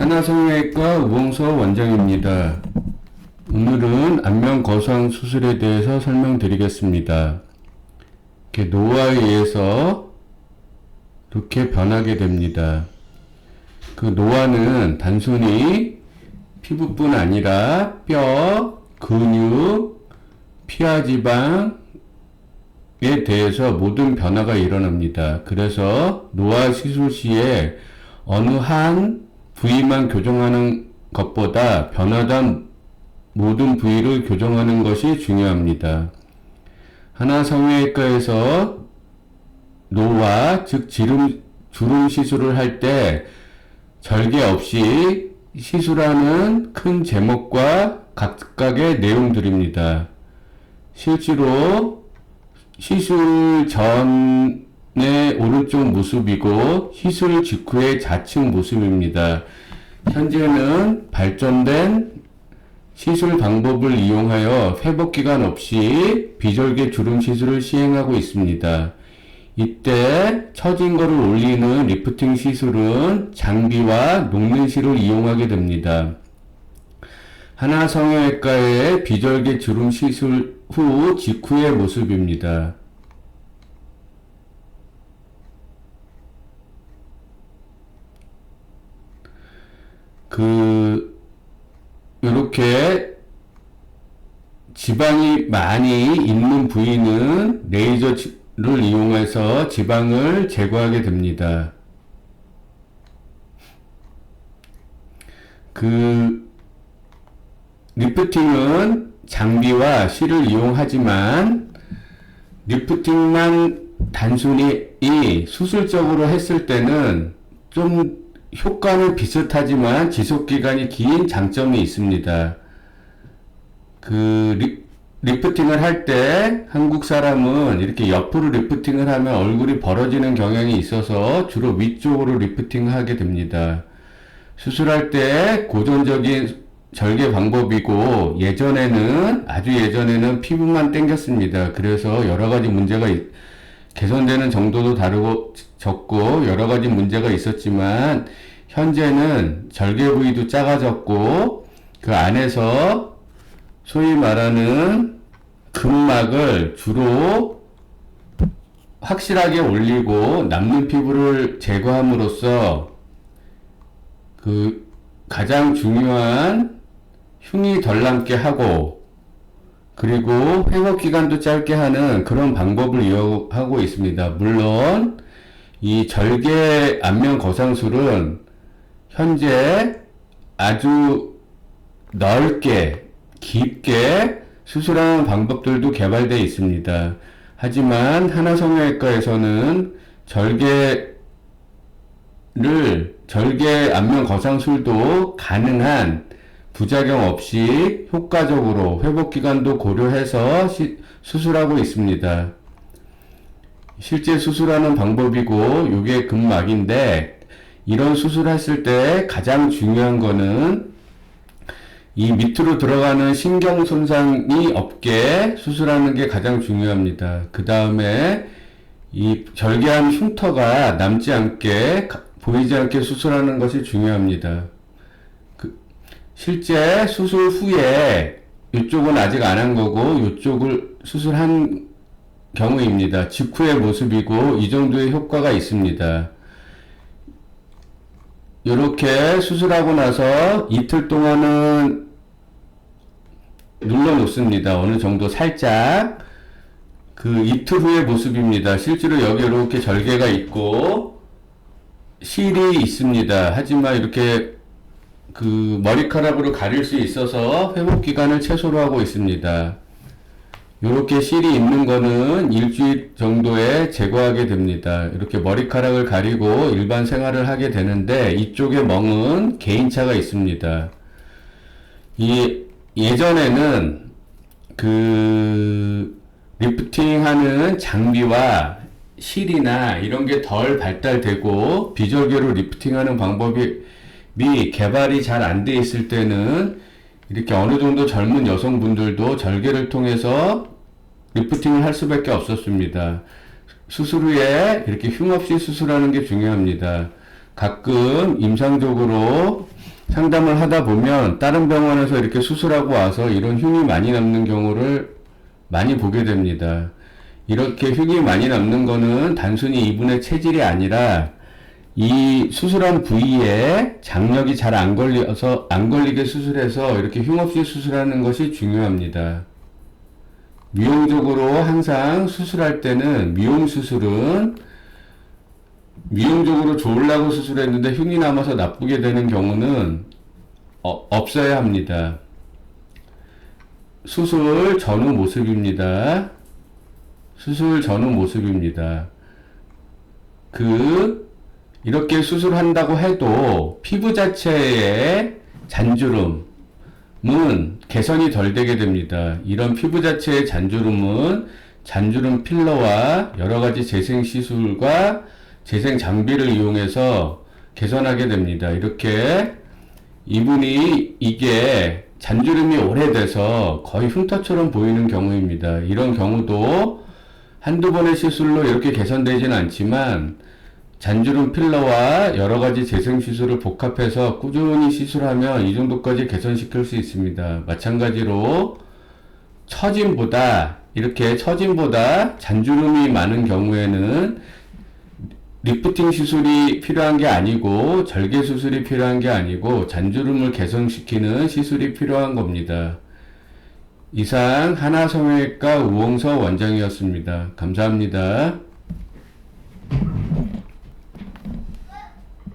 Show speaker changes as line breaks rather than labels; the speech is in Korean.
하나성형외과 우홍서 원장입니다. 오늘은 안면 거상 수술에 대해서 설명드리겠습니다. 이렇게 노화에 의해서 이렇게 변하게 됩니다. 그 노화는 단순히 피부뿐 아니라 뼈, 근육, 피하지방에 대해서 모든 변화가 일어납니다. 그래서 노화 시술 시에 어느 한 부위만 교정하는 것보다 변화된 모든 부위를 교정하는 것이 중요합니다. 하나성형외과에서 노화, 즉 주름 시술을 할 때 절개 없이 시술하는 큰 제목과 각각의 내용들입니다. 실제로 시술 전의 오른쪽 모습이고 시술 직후의 좌측 모습입니다. 현재는 발전된 시술 방법을 이용하여 회복기간 없이 비절개 주름 시술을 시행하고 있습니다. 이때 처진 거를 올리는 리프팅 시술은 장비와 녹는 실을 이용하게 됩니다. 하나성형외과의 비절개 주름 시술 후 직후의 모습입니다. 이렇게 지방이 많이 있는 부위는 레이저를 이용해서 지방을 제거하게 됩니다. 리프팅은 장비와 실을 이용하지만 리프팅만 단순히 수술적으로 했을 때는 좀 효과는 비슷하지만 지속기간이 긴 장점이 있습니다. 리프팅을 할 때 한국 사람은 이렇게 옆으로 리프팅을 하면 얼굴이 벌어지는 경향이 있어서 주로 위쪽으로 리프팅을 하게 됩니다. 수술할 때 고전적인 절개 방법이고 아주 예전에는 피부만 당겼습니다. 그래서 여러가지 문제가 개선되는 정도도 다르고 적고 여러가지 문제가 있었지만 현재는 절개 부위도 작아졌고 그 안에서 소위 말하는 근막을 주로 확실하게 올리고 남는 피부를 제거함으로써 가장 중요한 흉이 덜 남게 하고 그리고 회복 기간도 짧게 하는 그런 방법을 이용하고 있습니다. 물론 이 절개 안면 거상술은 현재 아주 넓게 깊게 수술하는 방법들도 개발되어 있습니다. 하지만 하나성형외과에서는 절개 안면 거상술도 가능한 부작용 없이 효과적으로 회복기간도 고려해서 수술하고 있습니다. 실제 수술하는 방법이고 이게 근막인데 이런 수술했을 때 가장 중요한 거는 이 밑으로 들어가는 신경 손상이 없게 수술하는 게 가장 중요합니다. 그 다음에 이 절개한 흉터가 남지 않게 보이지 않게 수술하는 것이 중요합니다. 실제 수술 후에 이쪽은 아직 안 한 거고 이쪽을 수술한 경우입니다. 직후의 모습이고 이 정도의 효과가 있습니다. 이렇게 수술하고 나서 이틀 동안은 눌러 놓습니다. 어느 정도 살짝 이틀 후의 모습입니다. 실제로 여기 이렇게 절개가 있고 실이 있습니다. 하지만 이렇게 머리카락으로 가릴 수 있어서 회복 기간을 최소로 하고 있습니다. 이렇게 실이 있는 거는 일주일 정도에 제거하게 됩니다. 이렇게 머리카락을 가리고 일반 생활을 하게 되는데 이쪽의 멍은 개인차가 있습니다. 예전에는 리프팅 하는 장비와 실이나 이런 게 덜 발달되고 비절개로 리프팅 하는 방법이 개발이 잘 안 돼 있을 때는 이렇게 어느 정도 젊은 여성분들도 절개를 통해서 리프팅을 할 수밖에 없었습니다. 수술 후에 이렇게 흉 없이 수술하는 게 중요합니다. 가끔 임상적으로 상담을 하다 보면 다른 병원에서 이렇게 수술하고 와서 이런 흉이 많이 남는 경우를 많이 보게 됩니다. 이렇게 흉이 많이 남는 거는 단순히 이분의 체질이 아니라 이 수술한 부위에 장력이 잘 안 걸리게 수술해서 이렇게 흉 없이 수술하는 것이 중요합니다. 미용적으로 항상 수술할 때는 미용수술은 미용적으로 좋으려고 수술했는데 흉이 남아서 나쁘게 되는 경우는 없어야 합니다. 수술 전후 모습입니다. 수술 전후 모습입니다. 이렇게 수술한다고 해도 피부 자체의 잔주름은 개선이 덜 되게 됩니다. 이런 피부 자체의 잔주름은 잔주름 필러와 여러가지 재생 시술과 재생 장비를 이용해서 개선하게 됩니다. 이렇게 이분이 이게 잔주름이 오래돼서 거의 흉터처럼 보이는 경우입니다. 이런 경우도 한두 번의 시술로 이렇게 개선되지는 않지만 잔주름 필러와 여러가지 재생 시술을 복합해서 꾸준히 시술하면 이 정도까지 개선시킬 수 있습니다. 마찬가지로 처짐보다 잔주름이 많은 경우에는 리프팅 시술이 필요한 게 아니고 절개 수술이 필요한 게 아니고 잔주름을 개선시키는 시술이 필요한 겁니다. 이상 하나성형외과 우홍서 원장이었습니다. 감사합니다.